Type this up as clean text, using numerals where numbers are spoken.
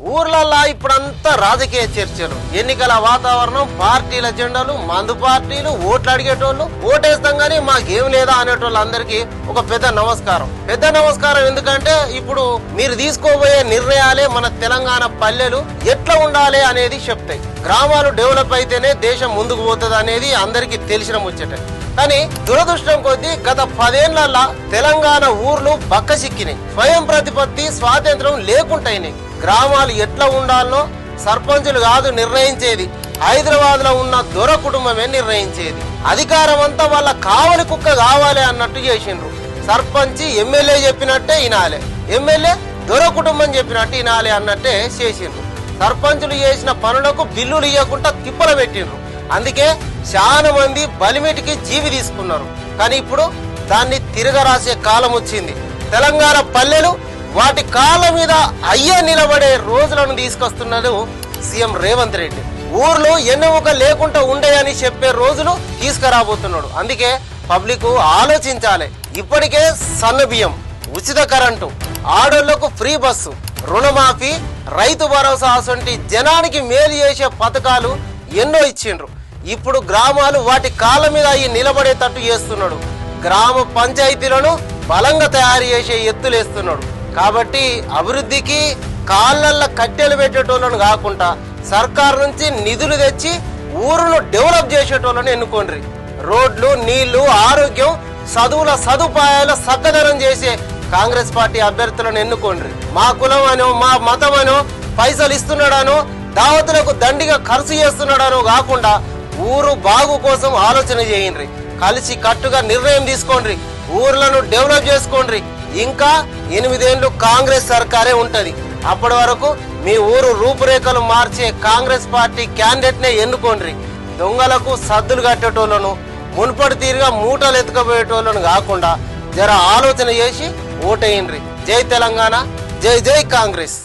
ఊర్లల్లా ఇప్పుడంతా రాజకీయ చర్చలు, ఎన్నికల వాతావరణం, పార్టీల జెండాలు, మందు పార్టీలు, ఓట్లు అడిగేటోళ్ళు, ఓటేస్తాం గానీ మాకేం లేదా అనేటోళ్ళందరికీ ఒక పెద్ద నమస్కారం. ఎందుకంటే ఇప్పుడు మీరు తీసుకోబోయే నిర్ణయాలే మన తెలంగాణ పల్లెలు ఎట్లా ఉండాలి అనేది చెప్తాయి. గ్రామాలు డెవలప్ అయితేనే దేశం ముందుకు పోతుంది అనేది అందరికీ తెలిసిన ముచ్చటే. కానీ దురదృష్టం కొద్దీ గత 10 ఏళ్లల్లా తెలంగాణ ఊర్లు బక్కసిక్కినాయి. స్వయం ప్రతిపత్తి, స్వాతంత్రం లేకుంటాయినాయి. గ్రామాలు ఎట్లా ఉండాలనో సర్పంచులు కాదు నిర్ణయించేది, హైదరాబాద్ లో ఉన్న దొర కుటుంబమే నిర్ణయించేది. అధికారం అంతా వాళ్ళ కావలి కుక్క కావాలి అన్నట్టు చేసిండ్రు. సర్పంచ్ ఎమ్మెల్యే చెప్పినట్టే వినాలి, ఎమ్మెల్యే దొర కుటుంబం చెప్పినట్టు వినాలి అన్నట్టే చేసిండ్రు. సర్పంచులు చేసిన పనులకు బిల్లులు ఇవ్వకుండా తిప్పలు పెట్టిండ్రు. అందుకే చాలా మంది బలిమిటికి జీవి తీసుకున్నారు. కానీ ఇప్పుడు దాన్ని తిరగరాసే కాలం వచ్చింది. తెలంగాణ పల్లెలు వాటి కాళ్ళ మీద అయ్యే నిలబడే రోజులను తీసుకొస్తున్నాడు సీఎం రేవంత్ రెడ్డి. ఊర్లు ఎన్నెముక లేకుండా ఉండేయని చెప్పే రోజులు తీసుకురాబోతున్నాడు. అందుకే పబ్లిక్ ఆలోచించాలి. ఇప్పటికే సన్న బియ్యం, ఉచిత కరెంటు, ఆడోళ్లకు ఫ్రీ బస్సు, రుణమాఫీ, రైతు భరోసా అసొంటి జనానికి మేలు చేసే పథకాలు ఎన్నో ఇచ్చిండ్రు. ఇప్పుడు గ్రామాలు వాటి కాళ్ళ మీద అయ్యి నిలబడేటట్టు చేస్తున్నాడు. గ్రామ పంచాయతీలను బలంగా తయారు చేసే ఎత్తులేస్తున్నాడు. కాబట్టి అభివృద్ధికి కాళ్ళల్లో కట్టెలు పెట్టేటోళ్ళను కాకుండా సర్కారు నుంచి నిధులు తెచ్చి ఊరును డెవలప్ చేసేటోళ్ళను ఎన్నుకోండి. రోడ్లు, నీళ్లు, ఆరోగ్యం, చదువుల సదుపాయాలు చక్కదనం చేసే కాంగ్రెస్ పార్టీ అభ్యర్థులను ఎన్నుకోండి. మా కులం అనో, మా మతం అనో, పైసలు ఇస్తున్నాడనో, దావతులకు దండిగా ఖర్చు చేస్తున్నాడనో కాకుండా ఊరు బాగు కోసం ఆలోచన చేయండి. కలిసి కట్టుగా నిర్ణయం తీసుకోండి. ఊర్లను డెవలప్ చేసుకోండి. ఇంకా 8 ఏళ్లు కాంగ్రెస్ సర్కారే ఉంటది. అప్పటి వరకు మీ ఊరు రూపురేఖలు మార్చే కాంగ్రెస్ పార్టీ క్యాండిడేట్ నే ఎన్నుకోండి. దొంగలకు సద్దులు కట్టేటోళ్లను, మున్పటి తీరుగా మూటలు ఎత్తుకపోయేటోళ్లను కాకుండా జర ఆలోచన చేసి ఓటేయండి. జై తెలంగాణ, జై జై కాంగ్రెస్.